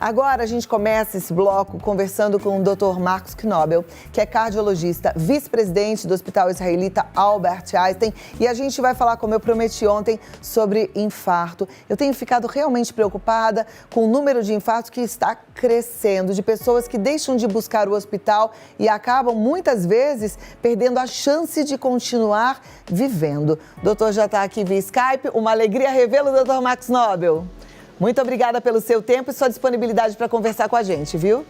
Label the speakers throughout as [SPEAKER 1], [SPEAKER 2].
[SPEAKER 1] Agora a gente começa esse bloco conversando com o Dr. Marcos Knobel, que é cardiologista, vice-presidente do Hospital Israelita Albert Einstein, e a gente vai falar, como eu prometi ontem, sobre infarto. Eu tenho ficado realmente preocupada com o número de infartos que está crescendo, de pessoas que deixam de buscar o hospital e acabam, muitas vezes, perdendo a chance de continuar vivendo. O doutor já está aqui via Skype, uma alegria revê-lo, doutor Marcos Knobel. Muito obrigada pelo seu tempo e sua disponibilidade para conversar com a gente, viu?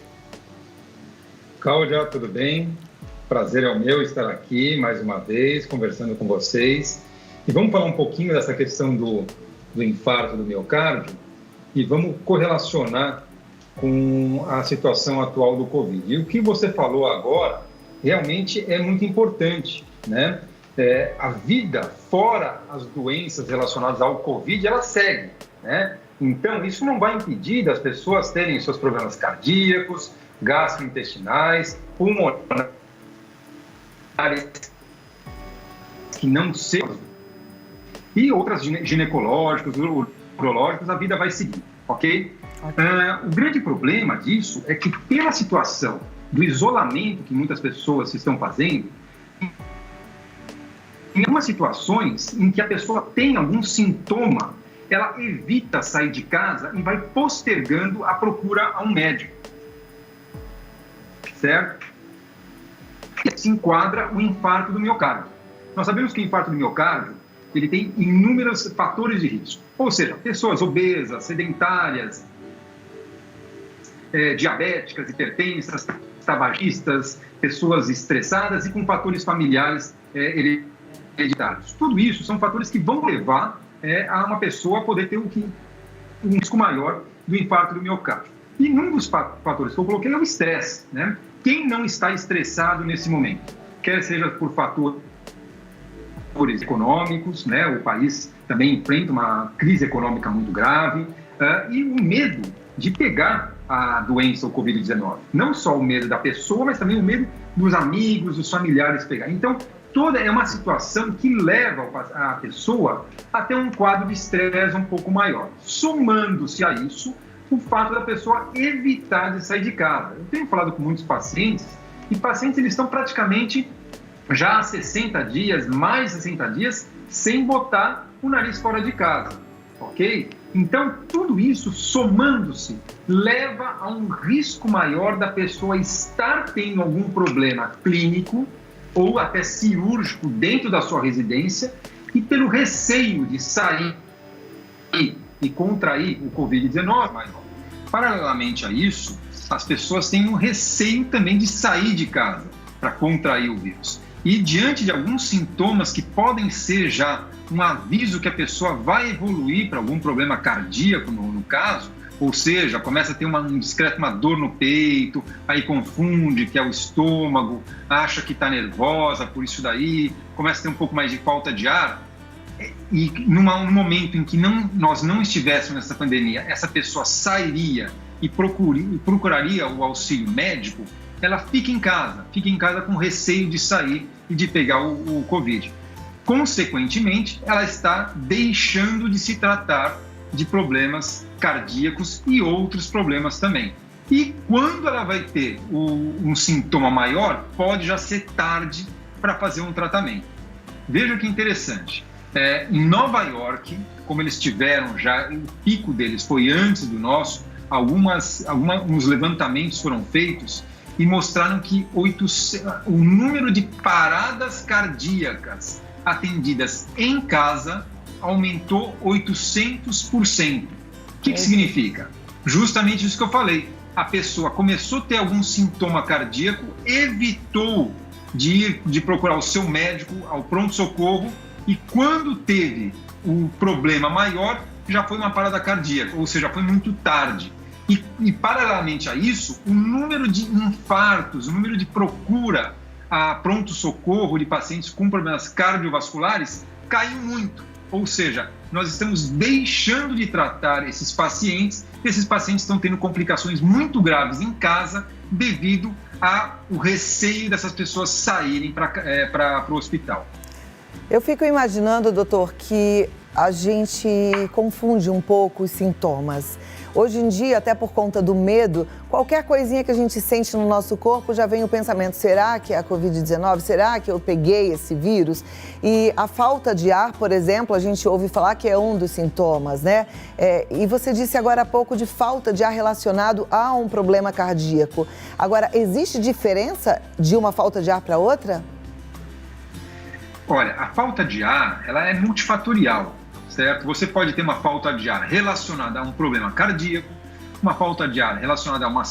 [SPEAKER 2] Cláudia, tudo bem? Prazer é o meu estar aqui mais uma vez, conversando com vocês. E vamos falar um pouquinho dessa questão do infarto do miocárdio e vamos correlacionar com a situação atual do Covid. E o que você falou agora realmente é muito importante, né? A vida fora as doenças relacionadas ao Covid, ela segue, né? Então, isso não vai impedir das pessoas terem seus problemas cardíacos, gastrointestinais, pulmonares, que não sejam, e outras ginecológicas, urológicas, a vida vai seguir, ok? O grande problema disso é que, pela situação do isolamento que muitas pessoas estão fazendo, em algumas situações em que a pessoa tem algum sintoma, ela evita sair de casa e vai postergando a procura a um médico, certo? E se enquadra o infarto do miocárdio. Nós sabemos que o infarto do miocárdio, ele tem inúmeros fatores de risco, ou seja, pessoas obesas, sedentárias, diabéticas, hipertensas, tabagistas, pessoas estressadas e com fatores familiares hereditários. Tudo isso são fatores que vão levar a uma pessoa poder ter um risco maior do infarto do miocárdio. E um dos fatores que eu coloquei é o estresse, né? Quem não está estressado nesse momento? Quer seja por fatores econômicos, né? O país também enfrenta uma crise econômica muito grave, e o medo de pegar a doença, o Covid-19. Não só o medo da pessoa, mas também o medo dos amigos, dos familiares pegar. Então, toda é uma situação que leva a pessoa a ter um quadro de estresse um pouco maior. Somando-se a isso, o fato da pessoa evitar de sair de casa. Eu tenho falado com muitos pacientes, e pacientes eles estão praticamente já há 60 dias, mais de 60 dias, sem botar o nariz fora de casa, ok? Então, tudo isso, somando-se, leva a um risco maior da pessoa estar tendo algum problema clínico ou até cirúrgico dentro da sua residência, e pelo receio de sair e contrair o Covid-19. Paralelamente a isso, as pessoas têm um receio também de sair de casa para contrair o vírus. E diante de alguns sintomas que podem ser já um aviso que a pessoa vai evoluir para algum problema cardíaco, no caso, ou seja, começa a ter uma dor no peito, aí confunde que é o estômago, acha que está nervosa por isso daí, começa a ter um pouco mais de falta de ar. E num momento em que nós não estivéssemos nessa pandemia, essa pessoa sairia e procuraria o auxílio médico, ela fica em casa com receio de sair e de pegar o Covid. Consequentemente, ela está deixando de se tratar de problemas cardíacos e outros problemas também. E quando ela vai ter um sintoma maior, pode já ser tarde para fazer um tratamento. Veja que interessante. Em Nova York, como eles tiveram já, o pico deles foi antes do nosso, alguns levantamentos foram feitos e mostraram que o número de paradas cardíacas atendidas em casa aumentou 800%. O que significa? Justamente isso que eu falei. A pessoa começou a ter algum sintoma cardíaco, evitou de procurar o seu médico, ao pronto-socorro, e quando teve o problema maior, já foi uma parada cardíaca, ou seja, foi muito tarde. E paralelamente a isso, o número de infartos, o número de procura a pronto-socorro de pacientes com problemas cardiovasculares caiu muito. Ou seja, nós estamos deixando de tratar esses pacientes estão tendo complicações muito graves em casa devido ao receio dessas pessoas saírem para o hospital.
[SPEAKER 1] Eu fico imaginando, doutor, que a gente confunde um pouco os sintomas. Hoje em dia, até por conta do medo, qualquer coisinha que a gente sente no nosso corpo já vem o pensamento, será que é a Covid-19? Será que eu peguei esse vírus? E a falta de ar, por exemplo, a gente ouve falar que é um dos sintomas, né? E você disse agora há pouco de falta de ar relacionado a um problema cardíaco. Agora, existe diferença de uma falta de ar para outra?
[SPEAKER 2] Olha, a falta de ar, ela é multifatorial, certo? Você pode ter uma falta de ar relacionada a um problema cardíaco, uma falta de ar relacionada a uma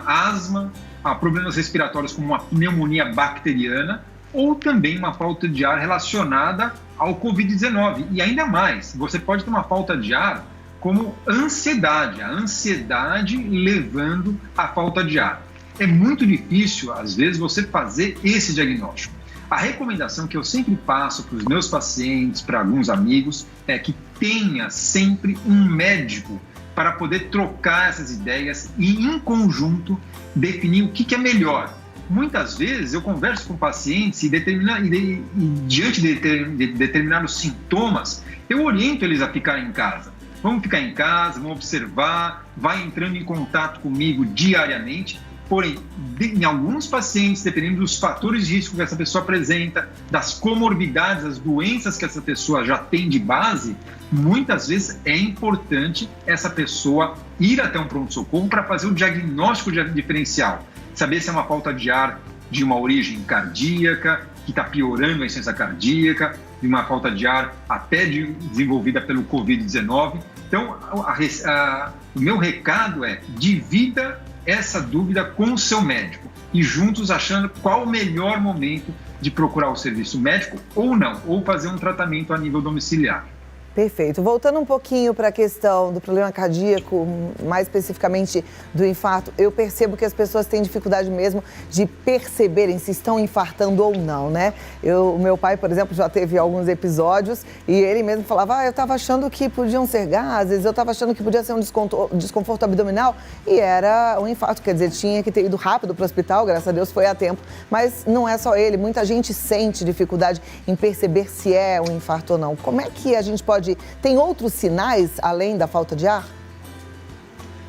[SPEAKER 2] asma, a problemas respiratórios como uma pneumonia bacteriana, ou também uma falta de ar relacionada ao Covid-19. E ainda mais, você pode ter uma falta de ar como ansiedade, a ansiedade levando à falta de ar. É muito difícil, às vezes, você fazer esse diagnóstico. A recomendação que eu sempre passo para os meus pacientes, para alguns amigos, é que tenha sempre um médico para poder trocar essas ideias e, em conjunto, definir o que é melhor. Muitas vezes eu converso com pacientes e diante de determinados sintomas, eu oriento eles a ficarem em casa. Vamos ficar em casa, vamos observar, vai entrando em contato comigo diariamente. Porém, em alguns pacientes, dependendo dos fatores de risco que essa pessoa apresenta, das comorbidades, das doenças que essa pessoa já tem de base, muitas vezes é importante essa pessoa ir até um pronto-socorro para fazer o diagnóstico diferencial. Saber se é uma falta de ar de uma origem cardíaca, que está piorando a insuficiência cardíaca, de uma falta de ar até desenvolvida pelo Covid-19. Então, o meu recado é: divida essa dúvida com o seu médico e juntos achando qual o melhor momento de procurar o serviço médico ou não, ou fazer um tratamento a nível domiciliar.
[SPEAKER 1] Perfeito. Voltando um pouquinho para a questão do problema cardíaco, mais especificamente do infarto, eu percebo que as pessoas têm dificuldade mesmo de perceberem se estão infartando ou não, né? O meu pai, por exemplo, já teve alguns episódios e ele mesmo falava, eu estava achando que podiam ser gases, eu estava achando que podia ser um desconforto abdominal e era um infarto, quer dizer, tinha que ter ido rápido para o hospital, graças a Deus foi a tempo, mas não é só ele, muita gente sente dificuldade em perceber se é um infarto ou não. Como é que a gente pode... Tem outros sinais além da falta de ar?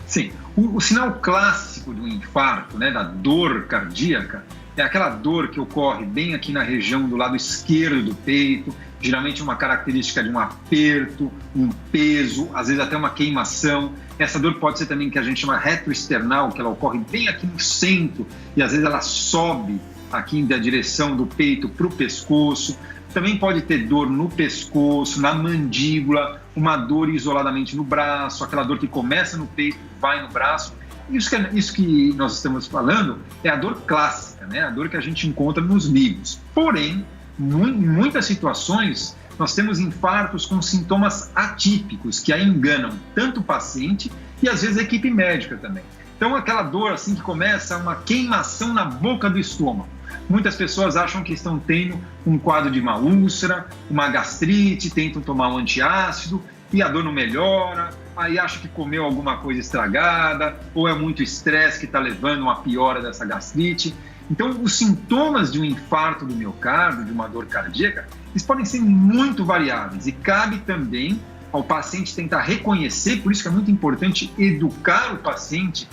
[SPEAKER 2] Sim. O sinal clássico do infarto, né, da dor cardíaca, é aquela dor que ocorre bem aqui na região do lado esquerdo do peito, geralmente uma característica de um aperto, um peso, às vezes até uma queimação. Essa dor pode ser também que a gente chama retroesternal, que ela ocorre bem aqui no centro e às vezes ela sobe aqui da direção do peito para o pescoço. Também pode ter dor no pescoço, na mandíbula, uma dor isoladamente no braço, aquela dor que começa no peito, vai no braço. Isso que nós estamos falando é a dor clássica, né? A dor que a gente encontra nos livros. Porém, em muitas situações, nós temos infartos com sintomas atípicos, que aí enganam tanto o paciente e às vezes a equipe médica também. Então, aquela dor assim que começa uma queimação na boca do estômago. Muitas pessoas acham que estão tendo um quadro de uma úlcera, uma gastrite, tentam tomar um antiácido e a dor não melhora, aí acham que comeu alguma coisa estragada ou é muito estresse que está levando a uma piora dessa gastrite. Então, os sintomas de um infarto do miocárdio, de uma dor cardíaca, eles podem ser muito variáveis e cabe também ao paciente tentar reconhecer, por isso que é muito importante educar o paciente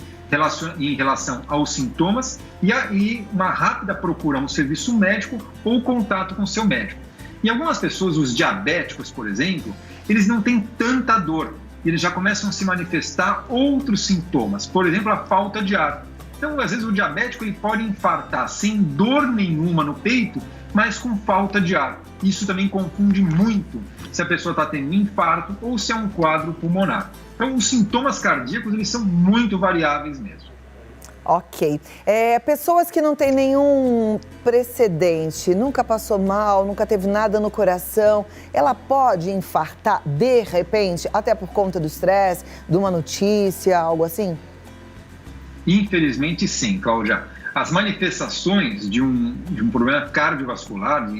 [SPEAKER 2] em relação aos sintomas e uma rápida procura um serviço médico ou contato com o seu médico. Em algumas pessoas, os diabéticos, por exemplo, eles não têm tanta dor, eles já começam a se manifestar outros sintomas, por exemplo, a falta de ar. Então, às vezes, o diabético ele pode infartar sem dor nenhuma no peito, mas com falta de ar. Isso também confunde muito se a pessoa está tendo infarto ou se é um quadro pulmonar. Então, os sintomas cardíacos, eles são muito variáveis mesmo.
[SPEAKER 1] Ok. Pessoas que não têm nenhum precedente, nunca passou mal, nunca teve nada no coração, ela pode infartar de repente, até por conta do estresse, de uma notícia, algo assim?
[SPEAKER 2] Infelizmente, sim, Cláudia. As manifestações de um problema cardiovascular,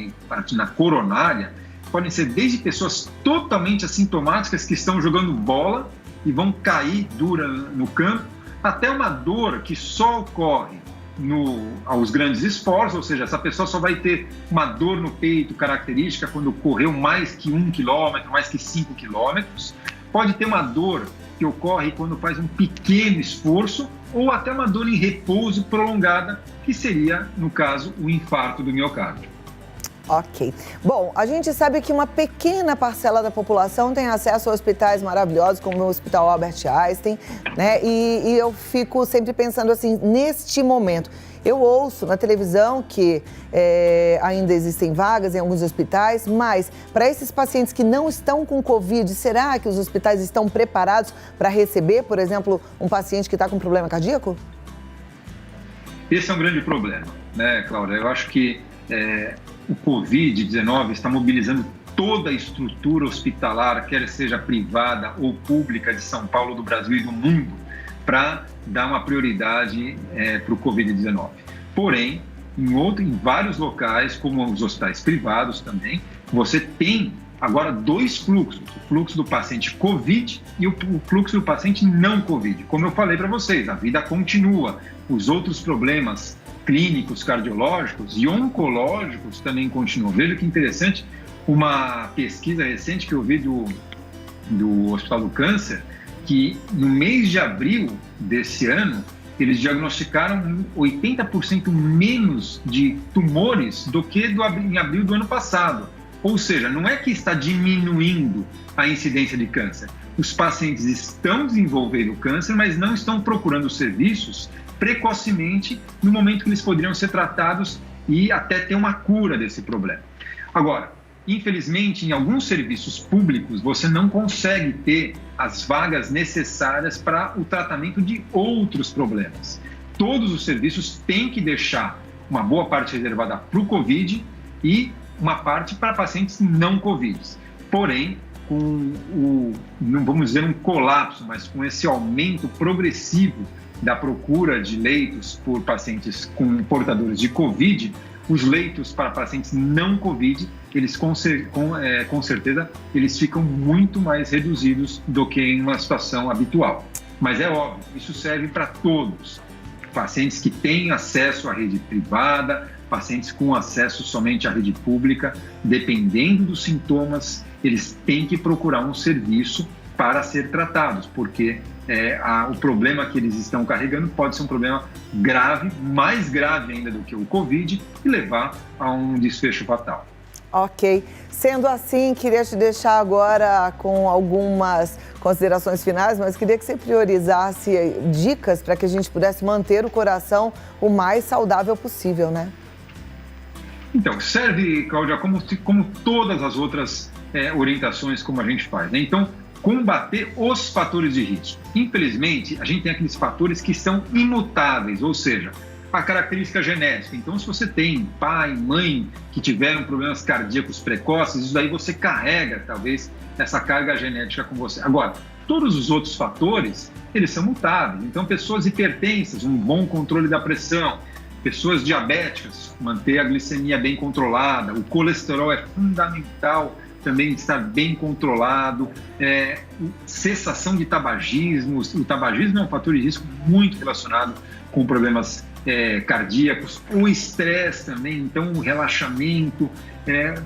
[SPEAKER 2] na coronária, podem ser desde pessoas totalmente assintomáticas que estão jogando bola e vão cair dura no campo, até uma dor que só ocorre aos grandes esforços, ou seja, essa pessoa só vai ter uma dor no peito característica quando correu mais que 1 quilômetro, mais que 5 quilômetros. Pode ter uma dor que ocorre quando faz um pequeno esforço ou até uma dor em repouso prolongada, que seria, no caso, o infarto do miocárdio.
[SPEAKER 1] Ok. Bom, a gente sabe que uma pequena parcela da população tem acesso a hospitais maravilhosos, como o Hospital Albert Einstein, né? E eu fico sempre pensando assim, neste momento, eu ouço na televisão que ainda existem vagas em alguns hospitais, mas para esses pacientes que não estão com Covid, será que os hospitais estão preparados para receber, por exemplo, um paciente que está com problema cardíaco?
[SPEAKER 2] Esse é um grande problema, né, Cláudia? Eu acho que o Covid-19 está mobilizando toda a estrutura hospitalar, quer seja privada ou pública de São Paulo, do Brasil e do mundo, para dar uma prioridade para o Covid-19. Porém, em vários locais, como os hospitais privados também, você tem agora dois fluxos, o fluxo do paciente Covid e o fluxo do paciente não Covid. Como eu falei para vocês, a vida continua, os outros problemas clínicos, cardiológicos e oncológicos também continuam. Veja que interessante, uma pesquisa recente que eu vi do Hospital do Câncer, que no mês de abril desse ano, eles diagnosticaram 80% menos de tumores do que em abril do ano passado. Ou seja, não é que está diminuindo a incidência de câncer. Os pacientes estão desenvolvendo câncer, mas não estão procurando serviços precocemente no momento que eles poderiam ser tratados e até ter uma cura desse problema. Agora, infelizmente, em alguns serviços públicos, você não consegue ter as vagas necessárias para o tratamento de outros problemas. Todos os serviços têm que deixar uma boa parte reservada para o Covid e uma parte para pacientes não Covid. Porém, com não vamos dizer um colapso, mas com esse aumento progressivo da procura de leitos por pacientes com portadores de Covid, os leitos para pacientes não Covid, eles com certeza, eles ficam muito mais reduzidos do que em uma situação habitual. Mas é óbvio, isso serve para todos. Pacientes que têm acesso à rede privada, pacientes com acesso somente à rede pública, dependendo dos sintomas, eles têm que procurar um serviço para ser tratados, porque o problema que eles estão carregando pode ser um problema grave, mais grave ainda do que o Covid, e levar a um desfecho fatal.
[SPEAKER 1] Ok. Sendo assim, queria te deixar agora com algumas considerações finais, mas queria que você priorizasse dicas para que a gente pudesse manter o coração o mais saudável possível, né?
[SPEAKER 2] Então, serve, Cláudia, como todas as outras orientações como a gente faz, né? Então, combater os fatores de risco. Infelizmente, a gente tem aqueles fatores que são imutáveis, ou seja, a característica genética. Então, se você tem pai, mãe que tiveram problemas cardíacos precoces, isso daí você carrega, talvez, essa carga genética com você. Agora, todos os outros fatores, eles são mutáveis. Então, pessoas hipertensas, um bom controle da pressão, pessoas diabéticas, manter a glicemia bem controlada, o colesterol é fundamental também de estar bem controlado, cessação de tabagismo. O tabagismo é um fator de risco muito relacionado com problemas cardíacos, o estresse também, então o relaxamento,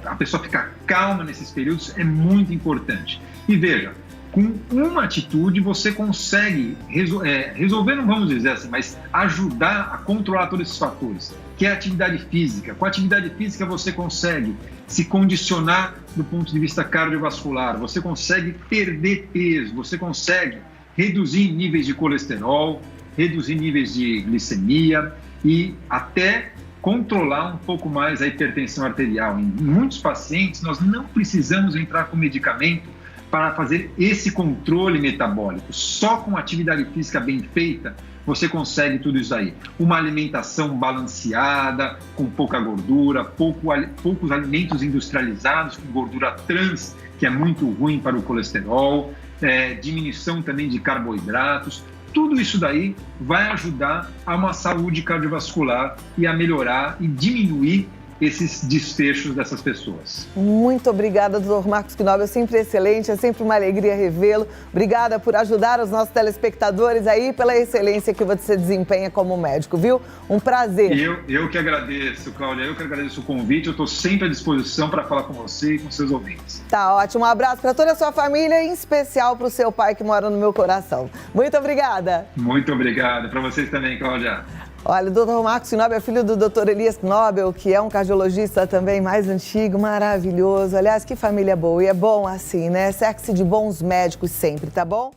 [SPEAKER 2] a pessoa ficar calma nesses períodos é muito importante. E veja, com uma atitude você consegue resolver, não vamos dizer assim, mas ajudar a controlar todos esses fatores, que é a atividade física. Com a atividade física você consegue se condicionar do ponto de vista cardiovascular, você consegue perder peso, você consegue reduzir níveis de colesterol, reduzir níveis de glicemia e até controlar um pouco mais a hipertensão arterial. Em muitos pacientes nós não precisamos entrar com medicamento para fazer esse controle metabólico. Só com atividade física bem feita, você consegue tudo isso aí. Uma alimentação balanceada, com pouca gordura, poucos alimentos industrializados, com gordura trans, que é muito ruim para o colesterol, diminuição também de carboidratos. Tudo isso daí vai ajudar a uma saúde cardiovascular e a melhorar e diminuir esses desfechos dessas pessoas.
[SPEAKER 1] Muito obrigada, doutor Marcos Knobel, sempre excelente, é sempre uma alegria revê-lo. Obrigada por ajudar os nossos telespectadores aí, pela excelência que você desempenha como médico, viu? Um prazer.
[SPEAKER 2] Eu que agradeço, Cláudia, eu que agradeço o convite, eu estou sempre à disposição para falar com você e com seus ouvintes.
[SPEAKER 1] Tá ótimo, um abraço para toda a sua família, em especial para o seu pai que mora no meu coração. Muito obrigada.
[SPEAKER 2] Muito obrigado, para vocês também, Cláudia.
[SPEAKER 1] Olha, o doutor Marcos Knobel é filho do doutor Elias Knobel, que é um cardiologista também mais antigo, maravilhoso. Aliás, que família boa. E é bom assim, né? Cerque-se de bons médicos sempre, tá bom?